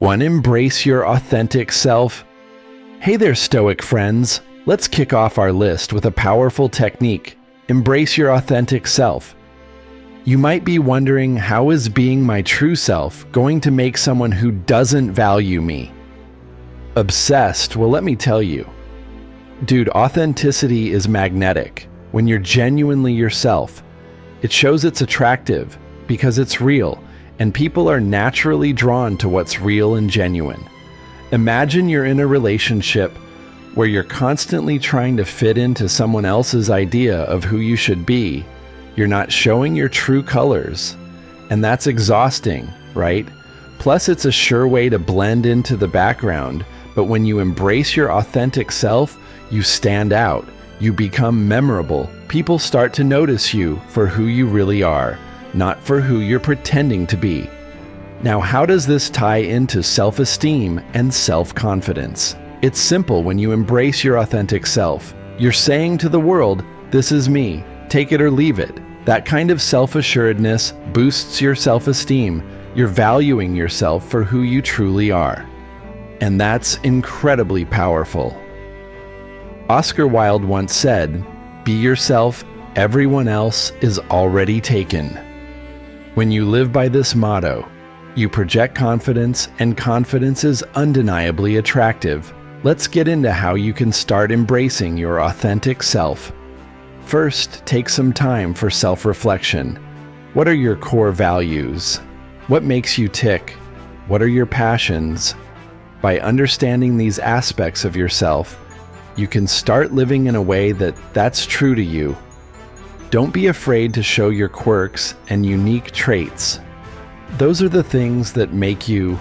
Want to embrace your authentic self? Hey there, Stoic friends. Let's kick off our list with a powerful technique. Embrace your authentic self. You might be wondering, how is being my true self going to make someone who doesn't value me obsessed? Well, let me tell you. Dude, authenticity is magnetic. When you're genuinely yourself, it shows it's attractive because it's real, and people are naturally drawn to what's real and genuine. Imagine you're in a relationship where you're constantly trying to fit into someone else's idea of who you should be. You're not showing your true colors, and that's exhausting, right? Plus, it's a sure way to blend into the background, but when you embrace your authentic self, you stand out. You become memorable. People start to notice you for who you really are, not for who you're pretending to be. Now, how does this tie into self-esteem and self-confidence? It's simple. When you embrace your authentic self, you're saying to the world, "This is me, take it or leave it." That kind of self-assuredness boosts your self-esteem. You're valuing yourself for who you truly are. And that's incredibly powerful. Oscar Wilde once said, "Be yourself, everyone else is already taken." When you live by this motto, you project confidence, and confidence is undeniably attractive. Let's get into how you can start embracing your authentic self. First, take some time for self-reflection. What are your core values? What makes you tick? What are your passions? By understanding these aspects of yourself, you can start living in a way that's true to you. Don't be afraid to show your quirks and unique traits. Those are the things that make you.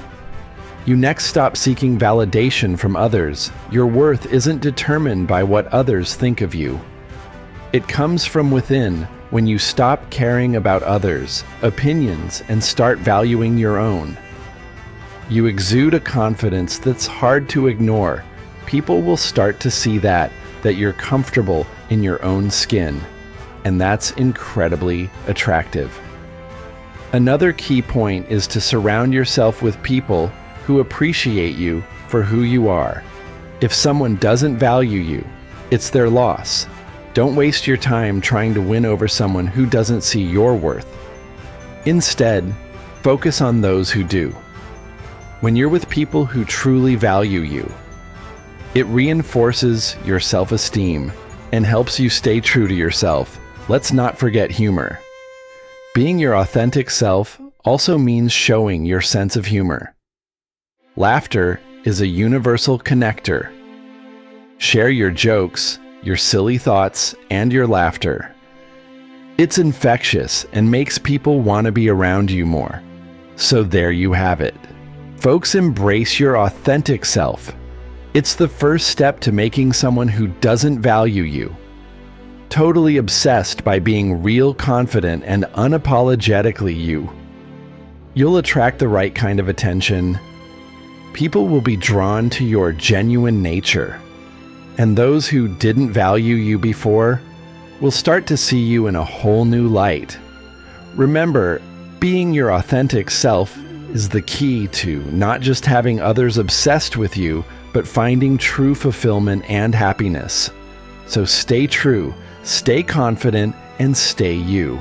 You next stop seeking validation from others. Your worth isn't determined by what others think of you. It comes from within when you stop caring about others' opinions and start valuing your own. You exude a confidence that's hard to ignore. People will start to see that you're comfortable in your own skin. And that's incredibly attractive. Another key point is to surround yourself with people who appreciate you for who you are. If someone doesn't value you, it's their loss. Don't waste your time trying to win over someone who doesn't see your worth. Instead, focus on those who do. When you're with people who truly value you, it reinforces your self-esteem and helps you stay true to yourself. Let's not forget humor. Being your authentic self also means showing your sense of humor. Laughter is a universal connector. Share your jokes, your silly thoughts, and your laughter. It's infectious and makes people want to be around you more. So there you have it. Folks, embrace your authentic self. It's the first step to making someone who doesn't value you totally obsessed by being real, confident, and unapologetically you. You'll attract the right kind of attention. People will be drawn to your genuine nature. And those who didn't value you before will start to see you in a whole new light. Remember, being your authentic self is the key to not just having others obsessed with you, but finding true fulfillment and happiness. So stay true, stay confident, and stay you.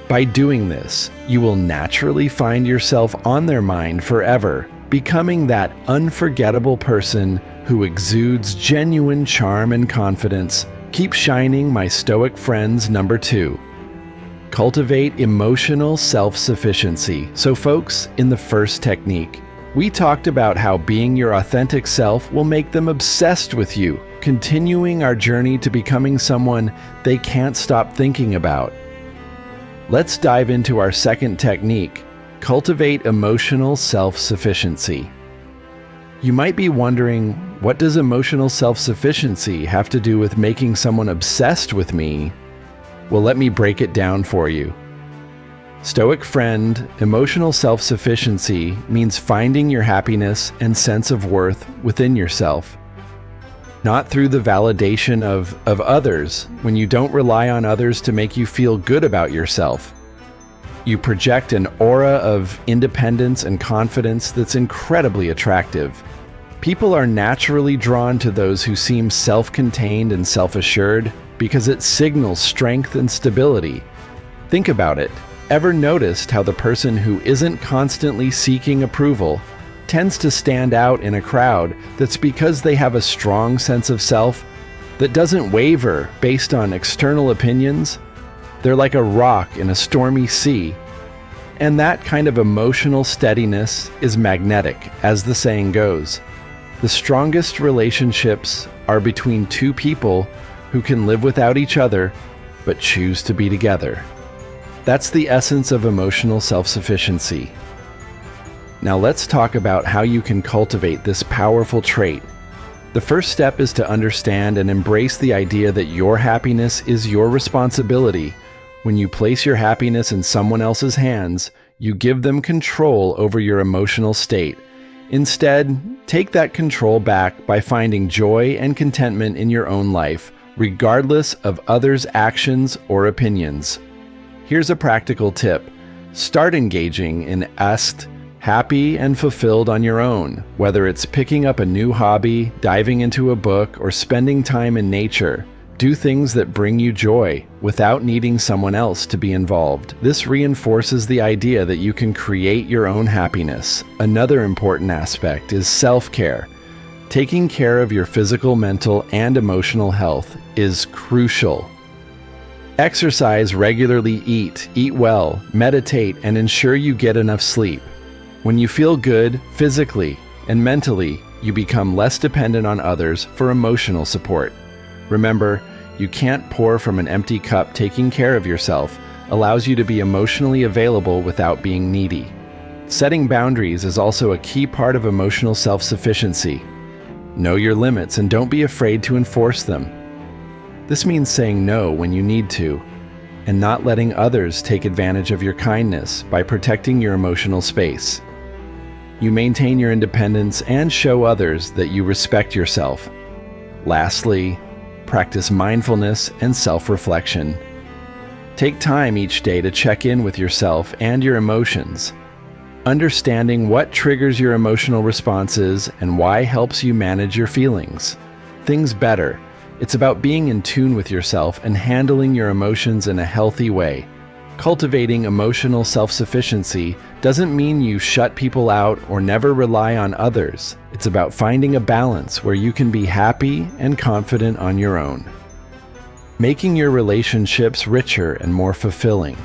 By doing this, you will naturally find yourself on their mind forever, becoming that unforgettable person who exudes genuine charm and confidence. Keep shining, my Stoic friends. Number 2, cultivate emotional self-sufficiency. So folks, in the first technique, we talked about how being your authentic self will make them obsessed with you, continuing our journey to becoming someone they can't stop thinking about. Let's dive into our second technique, cultivate emotional self-sufficiency. You might be wondering, what does emotional self-sufficiency have to do with making someone obsessed with me? Well, let me break it down for you. Stoic friend, emotional self-sufficiency means finding your happiness and sense of worth within yourself, not through the validation of others. When you don't rely on others to make you feel good about yourself, You project an aura of independence and confidence that's incredibly attractive. People are naturally drawn to those who seem self-contained and self-assured because it signals strength and stability. Think about it. Ever noticed how the person who isn't constantly seeking approval tends to stand out in a crowd that's because they have a strong sense of self that doesn't waver based on external opinions? They're like a rock in a stormy sea. And that kind of emotional steadiness is magnetic, as the saying goes. The strongest relationships are between two people who can live without each other, but choose to be together. That's the essence of emotional self-sufficiency. Now let's talk about how you can cultivate this powerful trait. The first step is to understand and embrace the idea that your happiness is your responsibility. When you place your happiness in someone else's hands, you give them control over your emotional state. Instead, take that control back by finding joy and contentment in your own life, regardless of others' actions or opinions. Here's a practical tip. Start engaging in happy and fulfilled on your own, whether it's picking up a new hobby, diving into a book, or spending time in nature. Do things that bring you joy without needing someone else to be involved. This reinforces the idea that you can create your own happiness. Another important aspect is self-care. Taking care of your physical, mental, and emotional health is crucial. Exercise regularly, eat well, meditate, and ensure you get enough sleep. When you feel good physically and mentally, you become less dependent on others for emotional support. Remember, you can't pour from an empty cup. Taking care of yourself allows you to be emotionally available without being needy. Setting boundaries is also a key part of emotional self-sufficiency. Know your limits and don't be afraid to enforce them. This means saying no when you need to, and not letting others take advantage of your kindness by protecting your emotional space. You maintain your independence and show others that you respect yourself. Lastly, practice mindfulness and self-reflection. Take time each day to check in with yourself and your emotions. Understanding what triggers your emotional responses and why helps you manage your feelings. Things better. It's about being in tune with yourself and handling your emotions in a healthy way. Cultivating emotional self-sufficiency doesn't mean you shut people out or never rely on others. It's about finding a balance where you can be happy and confident on your own. Making your relationships richer and more fulfilling.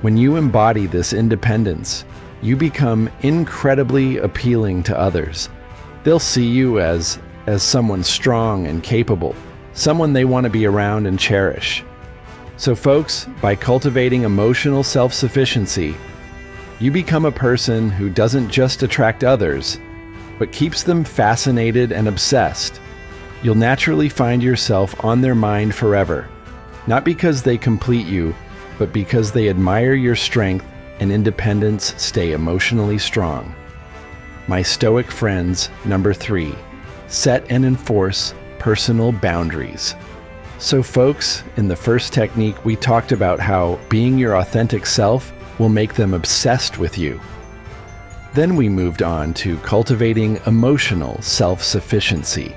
When you embody this independence, you become incredibly appealing to others. They'll see you as someone strong and capable, someone they want to be around and cherish. So folks, by cultivating emotional self-sufficiency, you become a person who doesn't just attract others, but keeps them fascinated and obsessed. You'll naturally find yourself on their mind forever, not because they complete you, but because they admire your strength and independence. Stay emotionally strong. My Stoic friends, number 3, set and enforce personal boundaries. So folks, in the first technique, we talked about how being your authentic self will make them obsessed with you. Then we moved on to cultivating emotional self-sufficiency.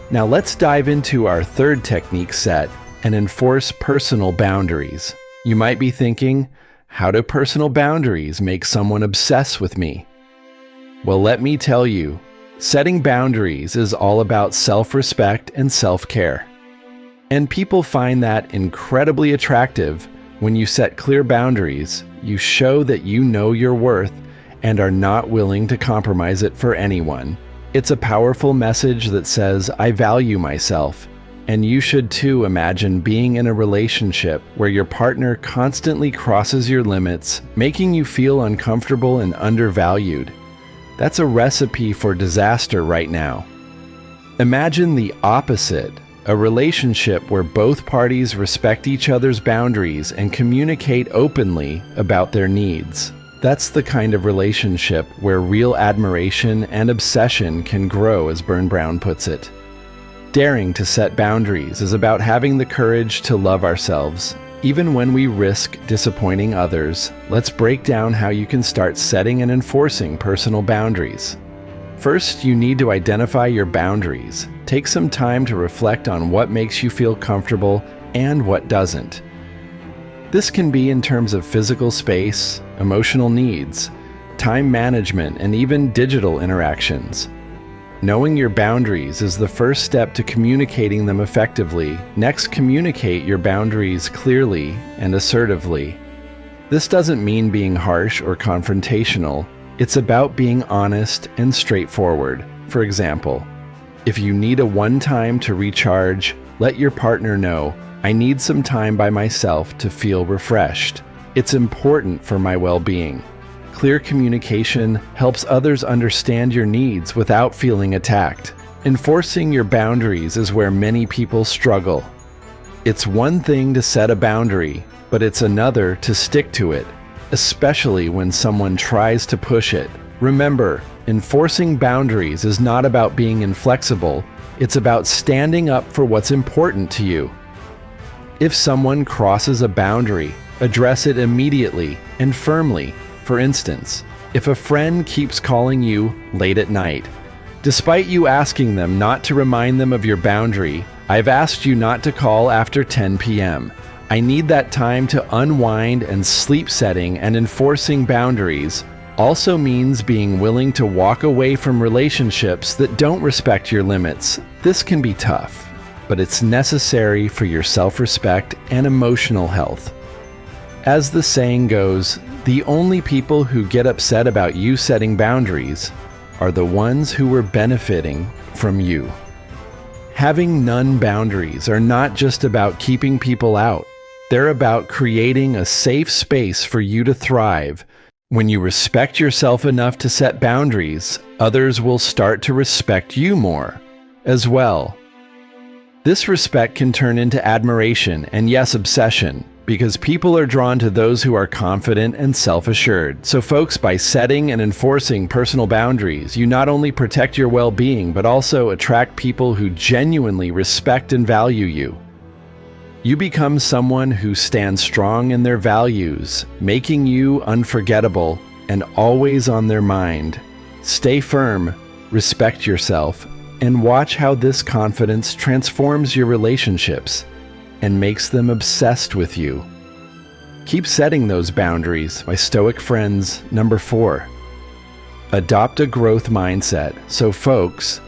Now let's dive into our third technique, set and enforce personal boundaries. You might be thinking, how do personal boundaries make someone obsess with me? Well, let me tell you, setting boundaries is all about self-respect and self-care. And people find that incredibly attractive. When you set clear boundaries, you show that you know your worth and are not willing to compromise it for anyone. It's a powerful message that says, I value myself. And you should too. Imagine being in a relationship where your partner constantly crosses your limits, making you feel uncomfortable and undervalued. That's a recipe for disaster right now. Imagine the opposite. A relationship where both parties respect each other's boundaries and communicate openly about their needs. That's the kind of relationship where real admiration and obsession can grow, as Bern Brown puts it. Daring to set boundaries is about having the courage to love ourselves Even when we risk disappointing others, let's break down how you can start setting and enforcing personal boundaries. First, you need to identify your boundaries. Take some time to reflect on what makes you feel comfortable and what doesn't. This can be in terms of physical space, emotional needs, time management, and even digital interactions. Knowing your boundaries is the first step to communicating them effectively. Next, communicate your boundaries clearly and assertively. This doesn't mean being harsh or confrontational. It's about being honest and straightforward. For example, if you need a one-time to recharge, let your partner know, "I need some time by myself to feel refreshed. It's important for my well-being." Clear communication helps others understand your needs without feeling attacked. Enforcing your boundaries is where many people struggle. It's one thing to set a boundary, but it's another to stick to it, especially when someone tries to push it. Remember, enforcing boundaries is not about being inflexible, it's about standing up for what's important to you. If someone crosses a boundary, address it immediately and firmly. For instance, if a friend keeps calling you late at night, despite you asking them not to remind them of your boundary, "I've asked you not to call after 10 p.m. I need that time to unwind," and sleep setting and enforcing boundaries also means being willing to walk away from relationships that don't respect your limits. This can be tough, but it's necessary for your self-respect and emotional health. As the saying goes, the only people who get upset about you setting boundaries are the ones who were benefiting from you. Having none boundaries are not just about keeping people out. They're about creating a safe space for you to thrive. When you respect yourself enough to set boundaries, others will start to respect you more as well. This respect can turn into admiration and, yes, obsession, because people are drawn to those who are confident and self-assured. So folks, by setting and enforcing personal boundaries, you not only protect your well-being, but also attract people who genuinely respect and value you. You become someone who stands strong in their values, making you unforgettable and always on their mind. Stay firm, respect yourself, and watch how this confidence transforms your relationships and makes them obsessed with you. Keep setting those boundaries, my Stoic friends. Number 4, adopt a growth mindset. So folks,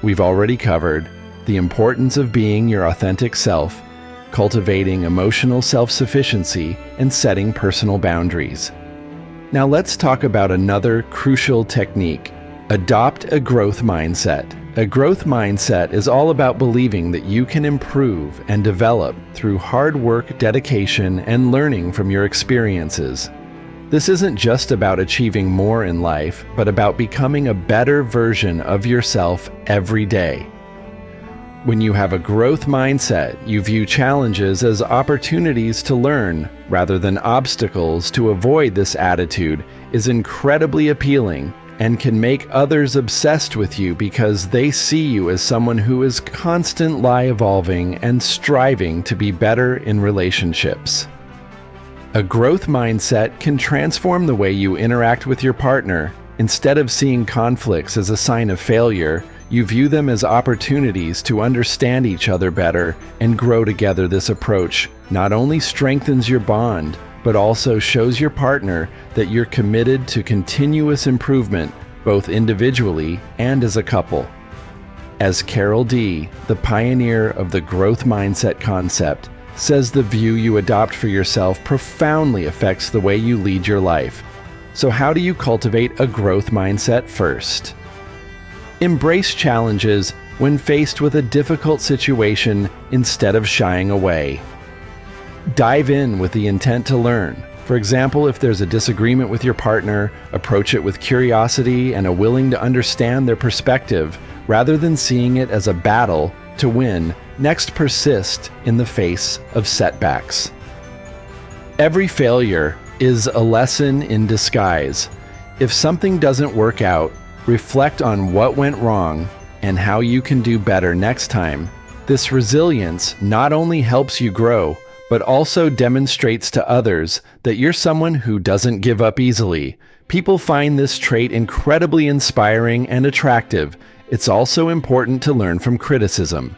we've already covered the importance of being your authentic self, cultivating emotional self-sufficiency, and setting personal boundaries. Now let's talk about another crucial technique. Adopt a growth mindset. A growth mindset is all about believing that you can improve and develop through hard work, dedication, and learning from your experiences. This isn't just about achieving more in life, but about becoming a better version of yourself every day. When you have a growth mindset, you view challenges as opportunities to learn rather than obstacles. To avoid this attitude is incredibly appealing and can make others obsessed with you because they see you as someone who is constantly evolving and striving to be better in relationships. A growth mindset can transform the way you interact with your partner. Instead of seeing conflicts as a sign of failure, you view them as opportunities to understand each other better and grow together. This approach not only strengthens your bond, but also shows your partner that you're committed to continuous improvement, both individually and as a couple. As Carol D., the pioneer of the growth mindset concept, says, the view you adopt for yourself profoundly affects the way you lead your life. So how do you cultivate a growth mindset? First, embrace challenges when faced with a difficult situation instead of shying away. Dive in with the intent to learn. For example, if there's a disagreement with your partner, approach it with curiosity and a willing to understand their perspective, rather than seeing it as a battle to win. Next, persist in the face of setbacks. Every failure is a lesson in disguise. If something doesn't work out, reflect on what went wrong and how you can do better next time. This resilience not only helps you grow, but also demonstrates to others that you're someone who doesn't give up easily. People find this trait incredibly inspiring and attractive. It's also important to learn from criticism.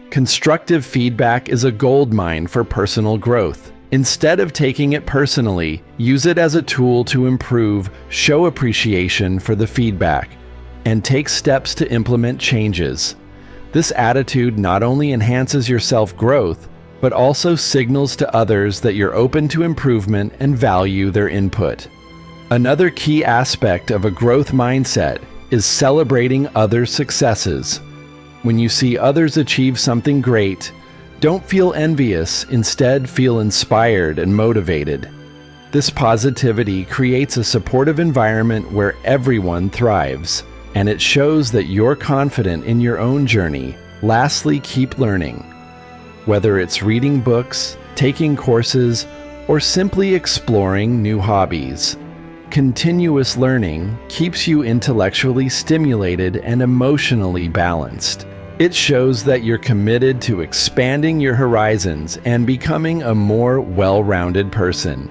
Constructive feedback is a goldmine for personal growth. Instead of taking it personally, use it as a tool to improve, show appreciation for the feedback, and take steps to implement changes. This attitude not only enhances your self-growth, but also signals to others that you're open to improvement and value their input. Another key aspect of a growth mindset is celebrating others' successes. When you see others achieve something great, don't feel envious, instead feel inspired and motivated. This positivity creates a supportive environment where everyone thrives, and it shows that you're confident in your own journey. Lastly, keep learning. Whether it's reading books, taking courses, or simply exploring new hobbies, continuous learning keeps you intellectually stimulated and emotionally balanced. It shows that you're committed to expanding your horizons and becoming a more well-rounded person.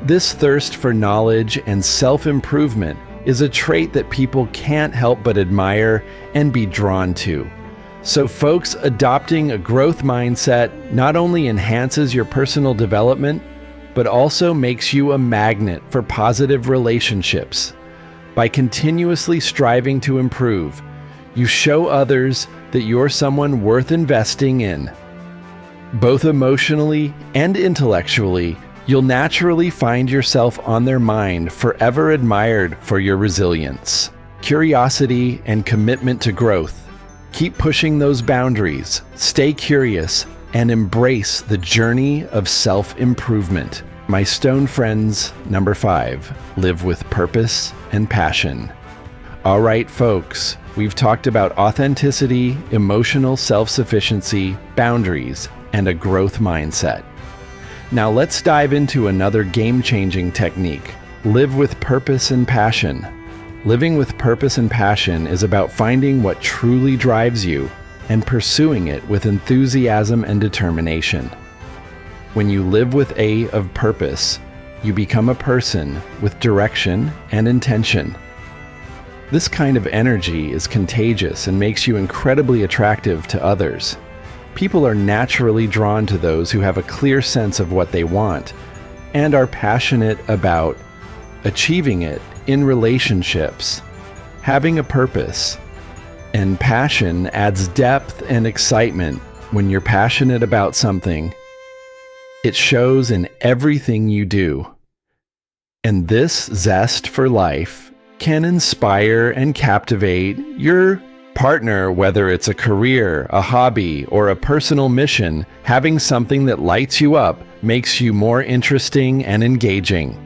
This thirst for knowledge and self-improvement is a trait that people can't help but admire and be drawn to. So folks, adopting a growth mindset not only enhances your personal development, but also makes you a magnet for positive relationships. By continuously striving to improve, you show others that you're someone worth investing in. Both emotionally and intellectually, you'll naturally find yourself on their mind, forever admired for your resilience, curiosity, and commitment to growth. Keep pushing those boundaries, stay curious, and embrace the journey of self-improvement. My stone friends, number 5, live with purpose and passion. All right, folks, we've talked about authenticity, emotional self-sufficiency, boundaries, and a growth mindset. Now let's dive into another game-changing technique. Live with purpose and passion. Living with purpose and passion is about finding what truly drives you and pursuing it with enthusiasm and determination. When you live with of purpose, you become a person with direction and intention. This kind of energy is contagious and makes you incredibly attractive to others. People are naturally drawn to those who have a clear sense of what they want and are passionate about achieving it in relationships. Having a purpose and passion adds depth and excitement. When you're passionate about something, it shows in everything you do. And this zest for life can inspire and captivate your partner, whether it's a career, a hobby, or a personal mission. Having something that lights you up makes you more interesting and engaging.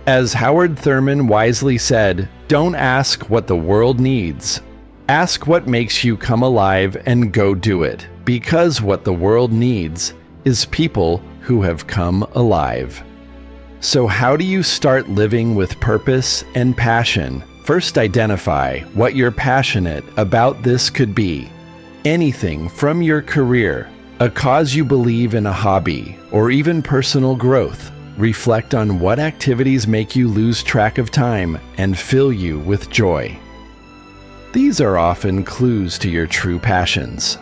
As Howard Thurman wisely said, don't ask what the world needs. Ask what makes you come alive and go do it. Because what the world needs is people who have come alive. So how do you start living with purpose and passion? First, identify what you're passionate about. This could be anything from your career, a cause you believe in, a hobby, or even personal growth. Reflect on what activities make you lose track of time and fill you with joy. These are often clues to your true passions.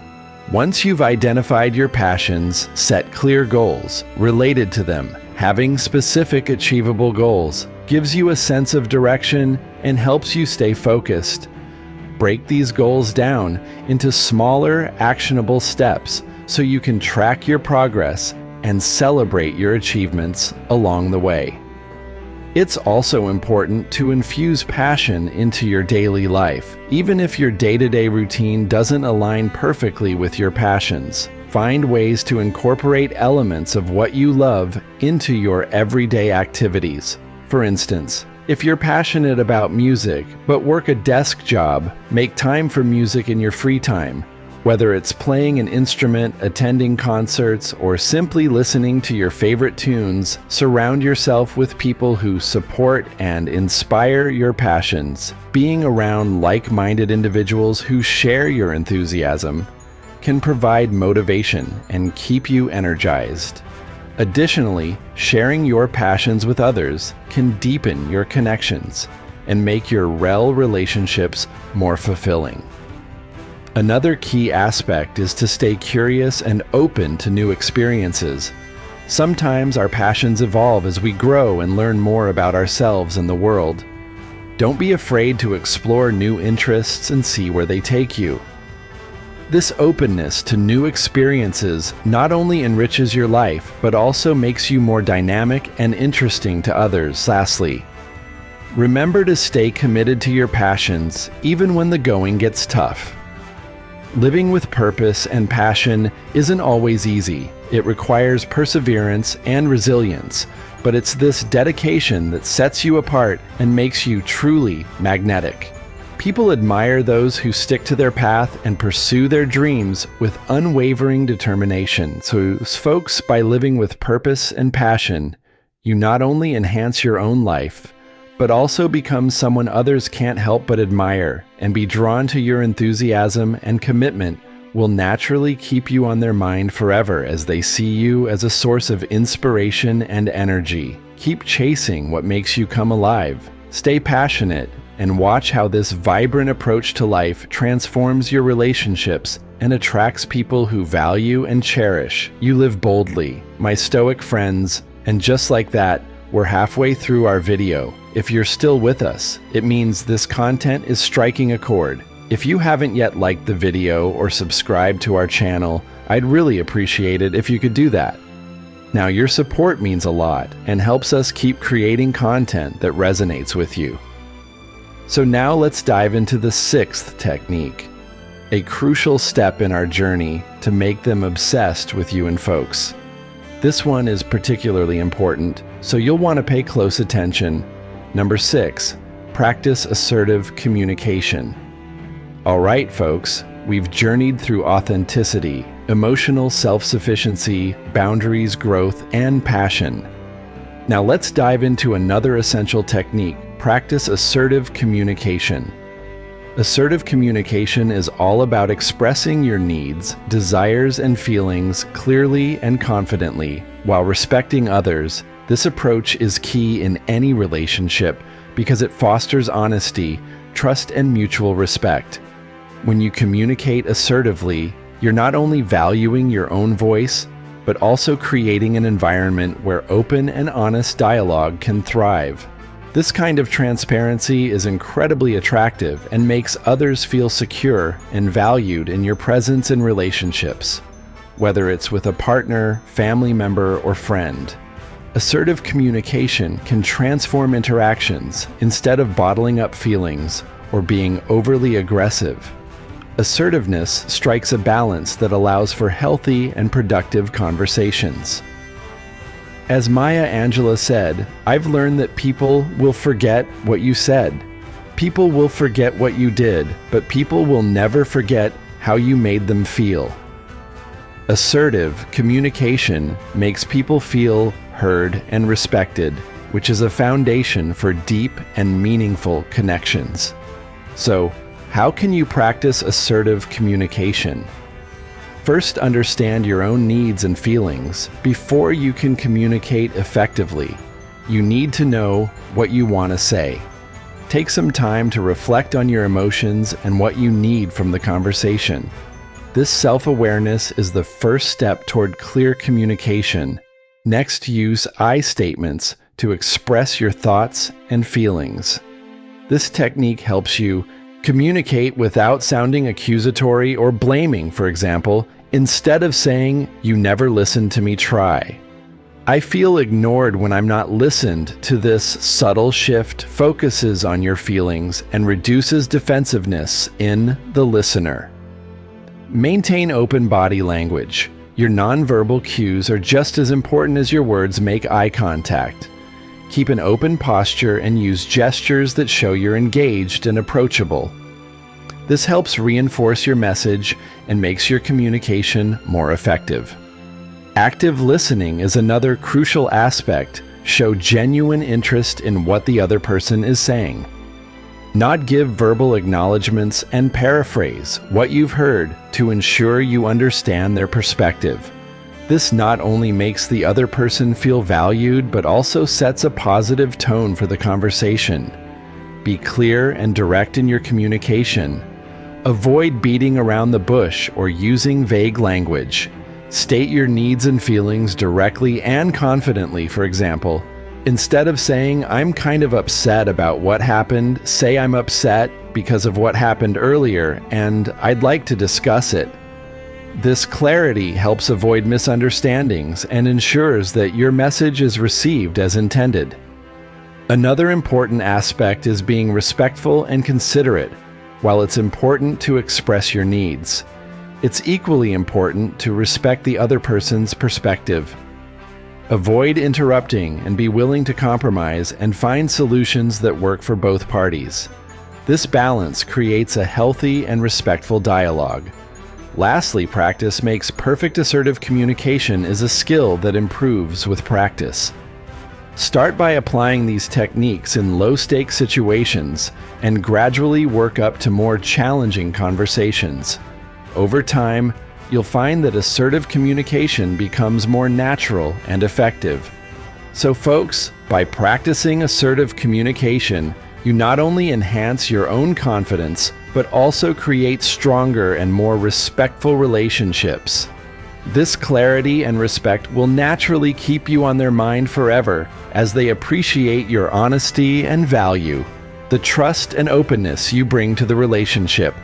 Once you've identified your passions, set clear goals related to them. Having specific, achievable goals gives you a sense of direction and helps you stay focused. Break these goals down into smaller, actionable steps so you can track your progress and celebrate your achievements along the way. It's also important to infuse passion into your daily life. Even if your day-to-day routine doesn't align perfectly with your passions, find ways to incorporate elements of what you love into your everyday activities. For instance, if you're passionate about music but work a desk job, make time for music in your free time. Whether it's playing an instrument, attending concerts, or simply listening to your favorite tunes, surround yourself with people who support and inspire your passions. Being around like-minded individuals who share your enthusiasm can provide motivation and keep you energized. Additionally, sharing your passions with others can deepen your connections and make your rel relationships more fulfilling. Another key aspect is to stay curious and open to new experiences. Sometimes our passions evolve as we grow and learn more about ourselves and the world. Don't be afraid to explore new interests and see where they take you. This openness to new experiences not only enriches your life, but also makes you more dynamic and interesting to others. Lastly, remember to stay committed to your passions even when the going gets tough. Living with purpose and passion isn't always easy. It requires perseverance and resilience, but it's this dedication that sets you apart and makes you truly magnetic. People admire those who stick to their path and pursue their dreams with unwavering determination. So, folks, by living with purpose and passion, you not only enhance your own life, but also become someone others can't help but admire, and be drawn to your enthusiasm and commitment will naturally keep you on their mind forever as they see you as a source of inspiration and energy. Keep chasing what makes you come alive. Stay passionate and watch how this vibrant approach to life transforms your relationships and attracts people who value and cherish. You live boldly, my Stoic friends, and just like that, we're halfway through our video. If you're still with us, it means this content is striking a chord. If you haven't yet liked the video or subscribed to our channel, I'd really appreciate it if you could do that. Now, your support means a lot and helps us keep creating content that resonates with you. So now let's dive into the sixth technique, a crucial step in our journey to make them obsessed with you and folks. This one is particularly important, so you'll want to pay close attention. Number 6, practice assertive communication. All right, folks, we've journeyed through authenticity, emotional self-sufficiency, boundaries, growth, and passion. Now let's dive into another essential technique. Practice assertive communication. Assertive communication is all about expressing your needs, desires, and feelings clearly and confidently while respecting others. This approach is key in any relationship because it fosters honesty, trust, and mutual respect. When you communicate assertively, you're not only valuing your own voice, but also creating an environment where open and honest dialogue can thrive. This kind of transparency is incredibly attractive and makes others feel secure and valued in your presence in relationships, whether it's with a partner, family member, or friend. Assertive communication can transform interactions instead of bottling up feelings or being overly aggressive. Assertiveness strikes a balance that allows for healthy and productive conversations. As Maya Angelou said, I've learned that people will forget what you said. People will forget what you did, but people will never forget how you made them feel. Assertive communication makes people feel heard and respected, which is a foundation for deep and meaningful connections. So, how can you practice assertive communication? First, understand your own needs and feelings before you can communicate effectively. You need to know what you want to say. Take some time to reflect on your emotions and what you need from the conversation. This self-awareness is the first step toward clear communication. Next, use I statements to express your thoughts and feelings. This technique helps you communicate without sounding accusatory or blaming. For example, instead of saying, "You never listened to me try," "I feel ignored when I'm not listened to." This subtle shift focuses on your feelings and reduces defensiveness in the listener. Maintain open body language. Your nonverbal cues are just as important as your words. Make eye contact. Keep an open posture and use gestures that show you're engaged and approachable. This helps reinforce your message and makes your communication more effective. Active listening is another crucial aspect. Show genuine interest in what the other person is saying. Not give verbal acknowledgments, and paraphrase what you've heard to ensure you understand their perspective. This not only makes the other person feel valued, but also sets a positive tone for the conversation. Be clear and direct in your communication. Avoid beating around the bush or using vague language. State your needs and feelings directly and confidently, for example. Instead of saying, "I'm kind of upset about what happened," say, "I'm upset because of what happened earlier, and I'd like to discuss it." This clarity helps avoid misunderstandings and ensures that your message is received as intended. Another important aspect is being respectful and considerate. While it's important to express your needs, it's equally important to respect the other person's perspective. Avoid interrupting and be willing to compromise and find solutions that work for both parties. This balance creates a healthy and respectful dialogue. Lastly, practice makes perfect. Assertive communication is a skill that improves with practice. Start by applying these techniques in low-stakes situations and gradually work up to more challenging conversations. Over time, you'll find that assertive communication becomes more natural and effective. So folks, by practicing assertive communication, you not only enhance your own confidence, but also create stronger and more respectful relationships. This clarity and respect will naturally keep you on their mind forever as they appreciate your honesty and value, the trust and openness you bring to the relationship.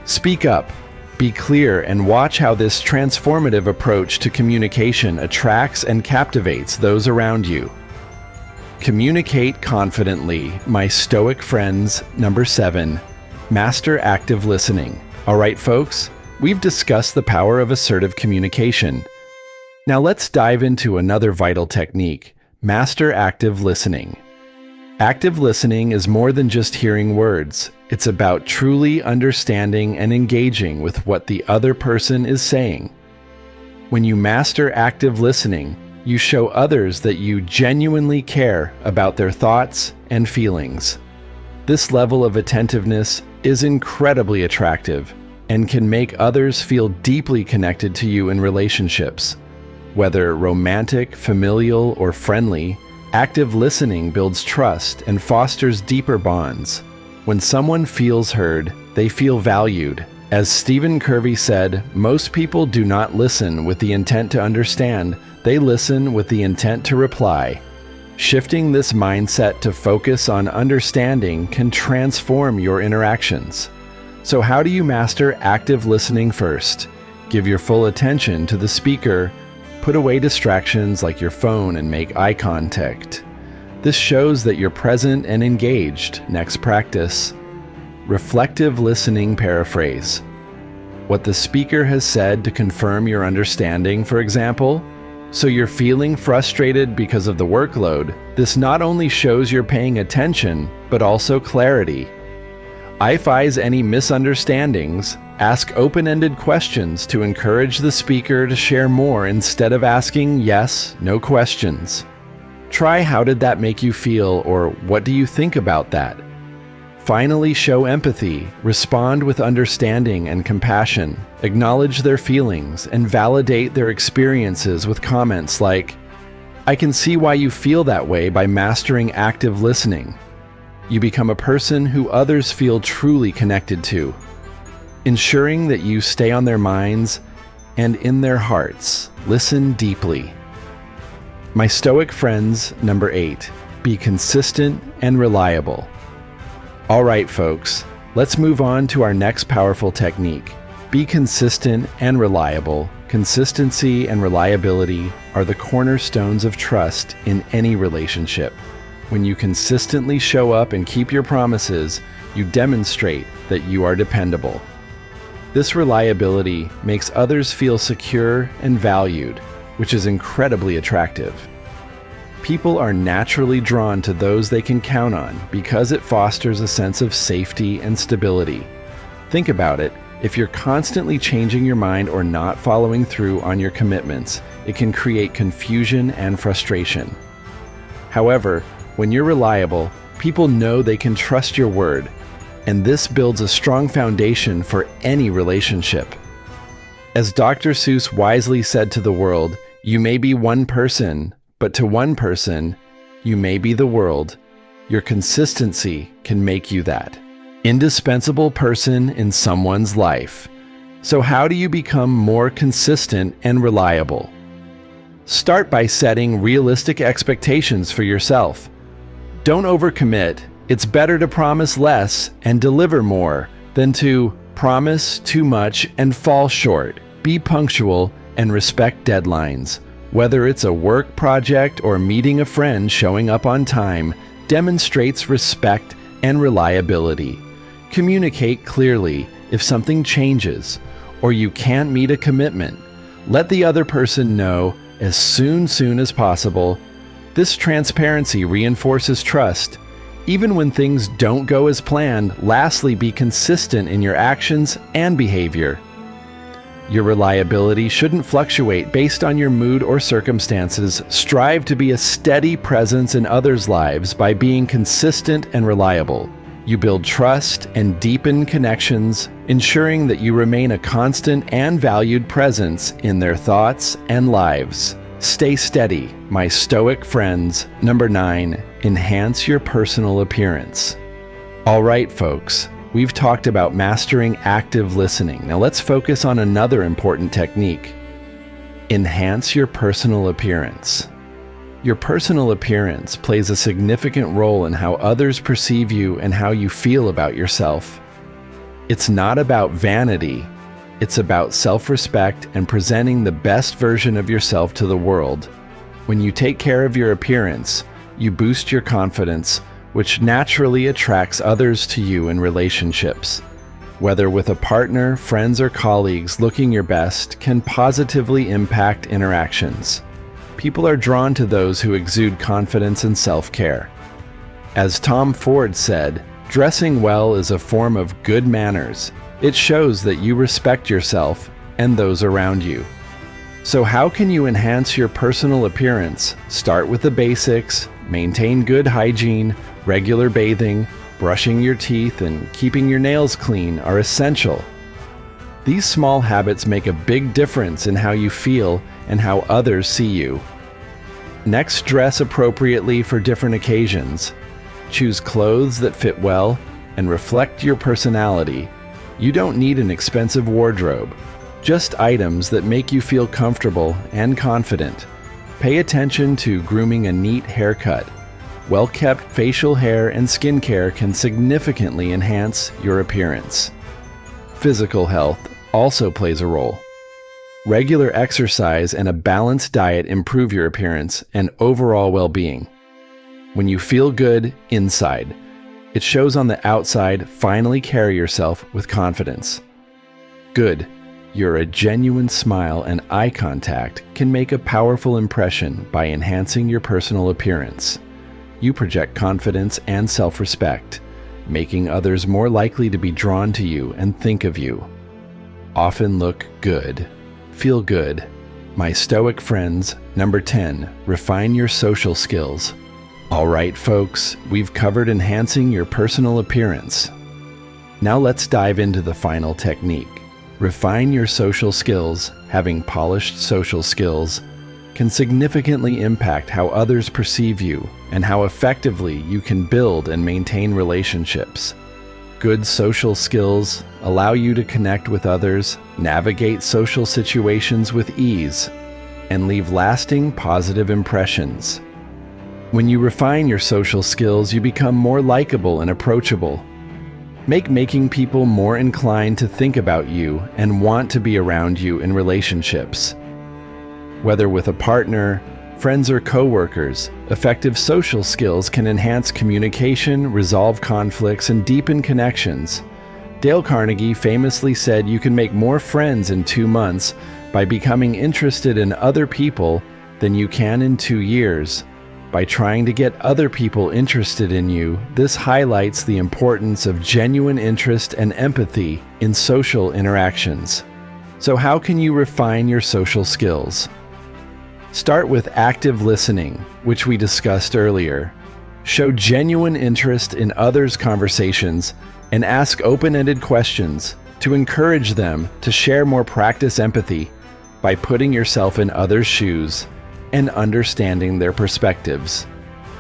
Speak up, be clear, and watch how this transformative approach to communication attracts and captivates those around you. Communicate confidently, my Stoic friends. Number 7. Master active listening. All right, folks, we've discussed the power of assertive communication. Now let's dive into another vital technique, master active listening. Active listening is more than just hearing words. It's about truly understanding and engaging with what the other person is saying. When you master active listening, you show others that you genuinely care about their thoughts and feelings. This level of attentiveness is incredibly attractive and can make others feel deeply connected to you in relationships. Whether romantic, familial, or friendly, active listening builds trust and fosters deeper bonds. When someone feels heard, they feel valued. As Stephen Covey said, most people do not listen with the intent to understand, they listen with the intent to reply. Shifting this mindset to focus on understanding can transform your interactions. So how do you master active listening first? Give your full attention to the speaker. Put away distractions like your phone and make eye contact. This shows that you're present and engaged. Next practice. Reflective listening paraphrase. What the speaker has said to confirm your understanding, for example. So you're feeling frustrated because of the workload. This not only shows you're paying attention, but also clarity. If any misunderstandings, ask open-ended questions to encourage the speaker to share more instead of asking yes, no questions. Try "How did that make you feel?" or "What do you think about that?" Finally, show empathy. Respond with understanding and compassion. Acknowledge their feelings and validate their experiences with comments like, "I can see why you feel that way." By mastering active listening, you become a person who others feel truly connected to, ensuring that you stay on their minds and in their hearts. Listen deeply. My Stoic friends. Number 8. Be consistent and reliable. All right, folks, let's move on to our next powerful technique. Be consistent and reliable. Consistency and reliability are the cornerstones of trust in any relationship. When you consistently show up and keep your promises, you demonstrate that you are dependable. This reliability makes others feel secure and valued, which is incredibly attractive. People are naturally drawn to those they can count on because it fosters a sense of safety and stability. Think about it. If you're constantly changing your mind or not following through on your commitments, it can create confusion and frustration. However, when you're reliable, people know they can trust your word, and this builds a strong foundation for any relationship. As Dr. Seuss wisely said to the world, You may be one person, but to one person, you may be the world. Your consistency can make you that indispensable person in someone's life. So how do you become more consistent and reliable? Start by setting realistic expectations for yourself. Don't overcommit. It's better to promise less and deliver more than to promise too much and fall short. Be punctual and respect deadlines. Whether it's a work project or meeting a friend, showing up on time demonstrates respect and reliability. Communicate clearly if something changes or you can't meet a commitment. Let the other person know as soon as possible. This transparency reinforces trust, even when things don't go as planned. Lastly, be consistent in your actions and behavior. Your reliability shouldn't fluctuate based on your mood or circumstances. Strive to be a steady presence in others' lives by being consistent and reliable. You build trust and deepen connections, ensuring that you remain a constant and valued presence in their thoughts and lives. Stay steady, my Stoic friends. Number 9, enhance your personal appearance. All right, folks, we've talked about mastering active listening. Now let's focus on another important technique. Enhance your personal appearance. Your personal appearance plays a significant role in how others perceive you and how you feel about yourself. It's not about vanity. It's about self-respect and presenting the best version of yourself to the world. When you take care of your appearance, you boost your confidence, which naturally attracts others to you in relationships. Whether with a partner, friends, or colleagues, looking your best can positively impact interactions. People are drawn to those who exude confidence and self-care. As Tom Ford said, dressing well is a form of good manners. It shows that you respect yourself and those around you. So how can you enhance your personal appearance? Start with the basics. Maintain good hygiene. Regular bathing, brushing your teeth, and keeping your nails clean are essential. These small habits make a big difference in how you feel and how others see you. Next, dress appropriately for different occasions. Choose clothes that fit well and reflect your personality. You don't need an expensive wardrobe, just items that make you feel comfortable and confident. Pay attention to grooming. A neat haircut, well-kept facial hair, and skincare can significantly enhance your appearance. Physical health also plays a role. Regular exercise and a balanced diet improve your appearance and overall well-being. When you feel good inside, it shows on the outside. Finally, carry yourself with confidence. Good. Your genuine smile and eye contact can make a powerful impression by enhancing your personal appearance. You project confidence and self-respect, making others more likely to be drawn to you and think of you. Often look good. Feel good. My Stoic friends. Number 10, refine your social skills. All right, folks, we've covered enhancing your personal appearance. Now let's dive into the final technique. Refine your social skills. Having polished social skills can significantly impact how others perceive you and how effectively you can build and maintain relationships. Good social skills allow you to connect with others, navigate social situations with ease, and leave lasting positive impressions. When you refine your social skills, you become more likable and approachable. Making people more inclined to think about you and want to be around you in relationships. Whether with a partner, friends, or coworkers, effective social skills can enhance communication, resolve conflicts, and deepen connections. Dale Carnegie famously said you can make more friends in 2 months by becoming interested in other people than you can in 2 years. By trying to get other people interested in you, this highlights the importance of genuine interest and empathy in social interactions. So how can you refine your social skills? Start with active listening, which we discussed earlier. Show genuine interest in others' conversations and ask open-ended questions to encourage them to share more. Practice empathy. by putting yourself in others' shoes and understanding their perspectives.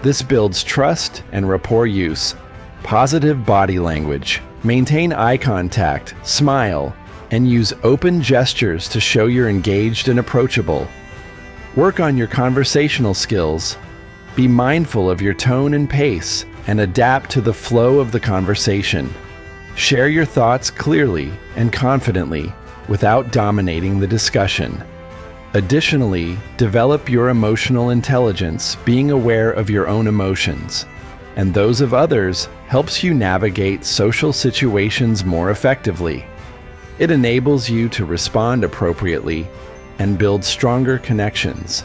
This builds trust and rapport use, positive body language, maintain eye contact, smile, and use open gestures to show you're engaged and approachable. Work on your conversational skills. Be mindful of your tone and pace and adapt to the flow of the conversation. Share your thoughts clearly and confidently without dominating the discussion. Additionally, develop your emotional intelligence. Being aware of your own emotions and those of others helps you navigate social situations more effectively. It enables you to respond appropriately and build stronger connections.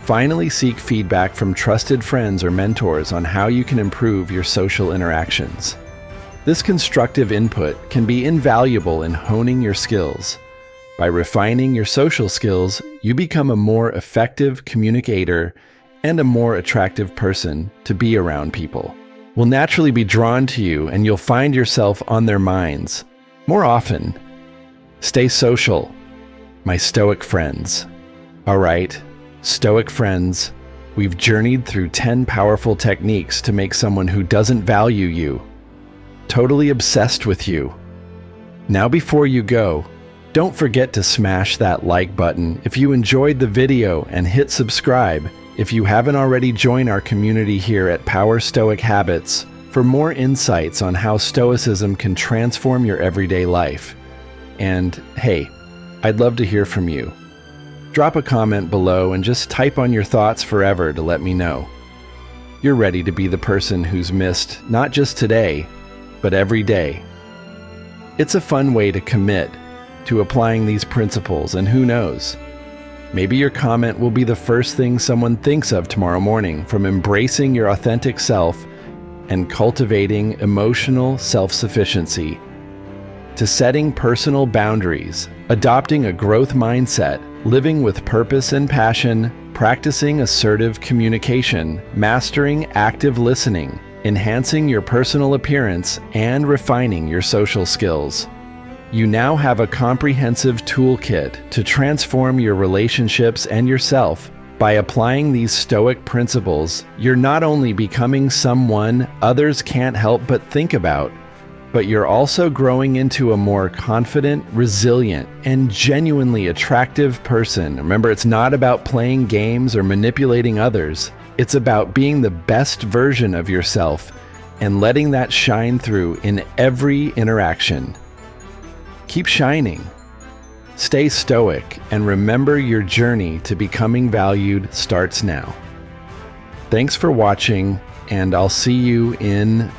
Finally, seek feedback from trusted friends or mentors on how you can improve your social interactions. This constructive input can be invaluable in honing your skills. By refining your social skills, you become a more effective communicator and a more attractive person to be around. People will naturally be drawn to you, and you'll find yourself on their minds more often. Stay social, my Stoic friends. All right, Stoic friends, we've journeyed through 10 powerful techniques to make someone who doesn't value you totally obsessed with you. Now, before you go, don't forget to smash that like button if you enjoyed the video and hit subscribe if you haven't already. Joined our community here at Power Stoic Habits for more insights on how Stoicism can transform your everyday life. And hey, I'd love to hear from you. Drop a comment below and just type on your thoughts forever to let me know. You're ready to be the person who's missed not just today, but every day. It's a fun way to commit to applying these principles, and who knows, maybe your comment will be the first thing someone thinks of tomorrow morning. From embracing your authentic self and cultivating emotional self-sufficiency, to setting personal boundaries, adopting a growth mindset, living with purpose and passion, practicing assertive communication, mastering active listening, enhancing your personal appearance, and refining your social skills. You now have a comprehensive toolkit to transform your relationships and yourself. By applying these Stoic principles, you're not only becoming someone others can't help but think about, but you're also growing into a more confident, resilient, and genuinely attractive person. Remember, it's not about playing games or manipulating others. It's about being the best version of yourself and letting that shine through in every interaction. Keep shining. Stay stoic, and remember, your journey to becoming valued starts now. Thanks for watching, and I'll see you in